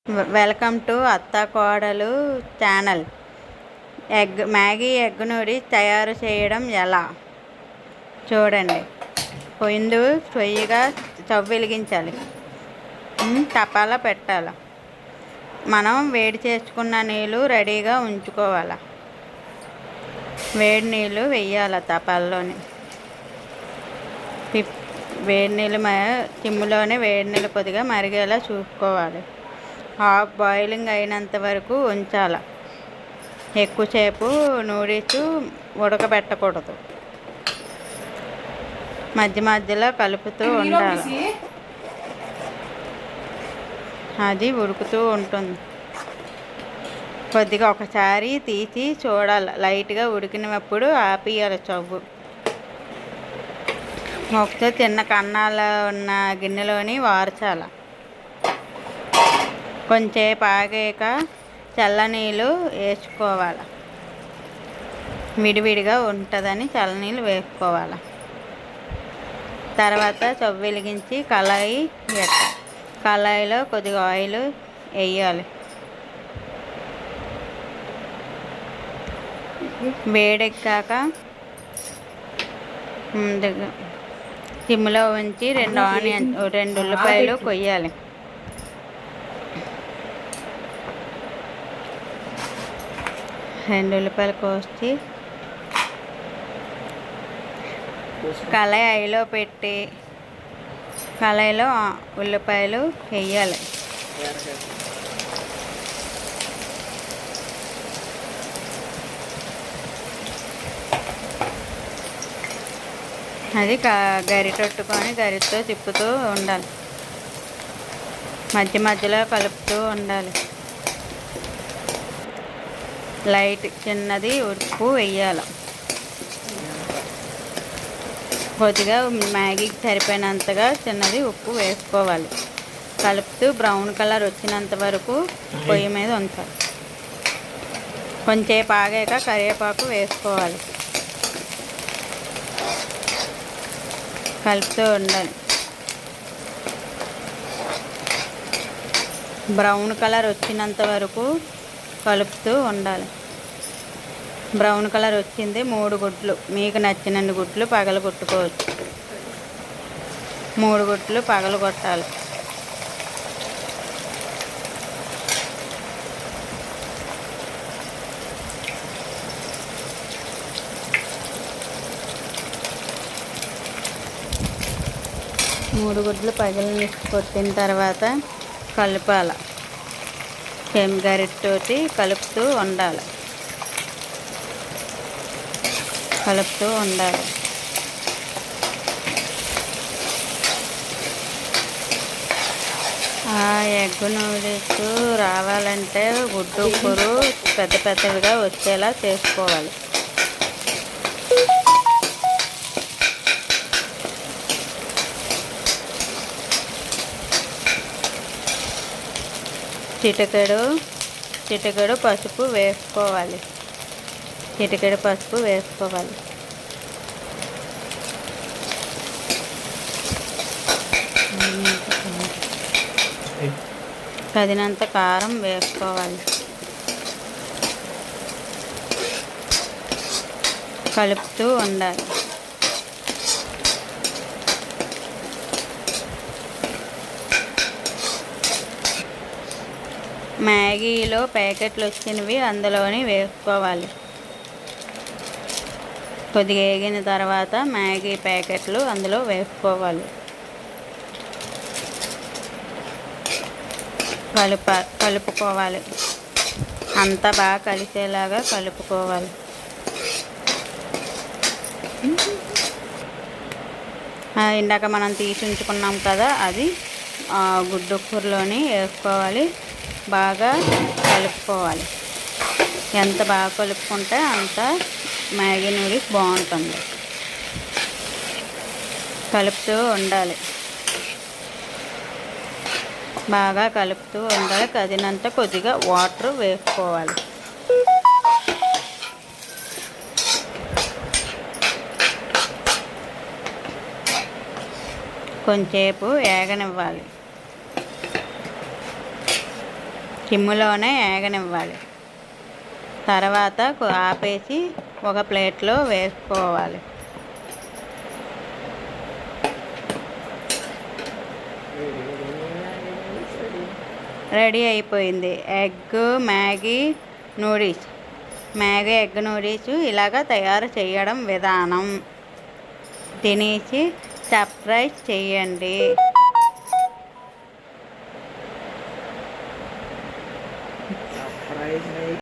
Welcome to అత్త కోడలు channel. Maggi egg noodles తయారు చేయడం ఎలా చూడండి. పొయ్యిగా స్టవ్ వెలిగించాలి. తపాలా పెట్టాలి. మనం వేడి చేసుకున్న నీళ్ళు రెడీగా ఉంచుకోవాలి. వేడి నీళ్ళు వేయాలి తపాల్లోని. వేడి నీళ్ళు సిమ్లోనే వేడి నీళ్ళు కొద్దిగా మరిగేలా చూసుకోవాలి. హాఫ్ బాయిలింగ్ అయినంత వరకు ఉంచాలి. ఎక్కువసేపు నూడిల్స్ ఉడకబెట్టకూడదు. మధ్య మధ్యలో కలుపుతూ ఉండాలి. అది ఉడుకుతూ ఉంటుంది. కొద్దిగా ఒకసారి తీసి చూడాలి. లైట్గా ఉడికినప్పుడు ఆపేయాలి స్టవ్. ఒకసారి చిన్న కన్నాలు ఉన్న గిన్నెలోని వార్చాలి. కొంచెంసేపు ఆగాక చల్లనీళ్ళు వేసుకోవాలి. విడివిడిగా ఉంటుందని చల్లనీళ్ళు వేసుకోవాలి. తర్వాత స్టవ్ వెలిగించి కళాయి పెట్టాలి. కళాయిలో కొద్దిగా ఆయిల్ వేయాలి. వేడెక్కాక ముందుగా సిమ్లో ఉంచి 2 ఉల్లిపాయలు కొయ్యాలి. 2 ఉల్లిపాయలు కోసి కళాయిలో పెట్టి కళాయిలో ఉల్లిపాయలు వేయాలి. అది గరిటెట్టుకొని గరిటతో తిప్పుతూ ఉండాలి. మధ్య మధ్యలో కలుపుతూ ఉండాలి. లైట్ చిన్నది ఉప్పు వేయాలి. కొద్దిగా మ్యాగీకి సరిపోయినంతగా చిన్నది ఉప్పు వేసుకోవాలి. కలుపుతూ బ్రౌన్ కలర్ వచ్చినంత వరకు పొయ్యి మీద ఉంచాలి. కొంచెంసేపు ఆగాక కరివేపాకు వేసుకోవాలి. కలుపుతూ ఉండాలి. బ్రౌన్ కలర్ వచ్చినంత వరకు కలుపుతూ ఉండాలి. బ్రౌన్ కలర్ వచ్చింది. 3 గుడ్లు, మీకు నచ్చినన్ని గుడ్లు పగలగొట్టుకోవచ్చు. 3 గుడ్లు పగలగొట్టాలి. మూడు గుడ్లు పగలని కొట్టిన తర్వాత కలపాలి. గరిటెతోటి కలుపుతూ ఉండాలి. ఆ ఎగ్ నూడిల్స్ రావాలంటే గుడ్డు కూర పెద్దవిగా వచ్చేలా చేసుకోవాలి. చిటికెడు పసుపు వేసుకోవాలి. తగినంత కారం వేసుకోవాలి. కలుపుతూ ఉండాలి. మ్యాగీలో ప్యాకెట్లు వచ్చినవి అందులోని వేసుకోవాలి. కొద్దిగా వేగిన తర్వాత మ్యాగీ ప్యాకెట్లు అందులో వేసుకోవాలి. కలుపుకోవాలి. అంతా బాగా కలిసేలాగా కలుపుకోవాలి. ఇందాక మనం తీసి ఉంచుకున్నాం కదా, అది గుడ్డు కూరలోని వేసుకోవాలి. బాగా కలుపుకోవాలి. ఎంత బాగా కలుపుకుంటే అంత మ్యాగీ నూడిల్స్ బాగుంటుంది. కలుపుతూ ఉండాలి. బాగా కలుపుతూ ఉండాలి. కదినంత కొద్దిగా వాటర్ వేసుకోవాలి. కొంచెంసేపు వేగనివ్వాలి. సిమ్ములోనే ఏగనివ్వాలి. తర్వాత ఆపేసి ఒక ప్లేట్లో వేసుకోవాలి. రెడీ అయిపోయింది మ్యాగీ ఎగ్ నూడిల్స్. ఇలాగ తయారు చేయడం విధానం. తినేసి సబ్స్క్రైబ్ చేయండి.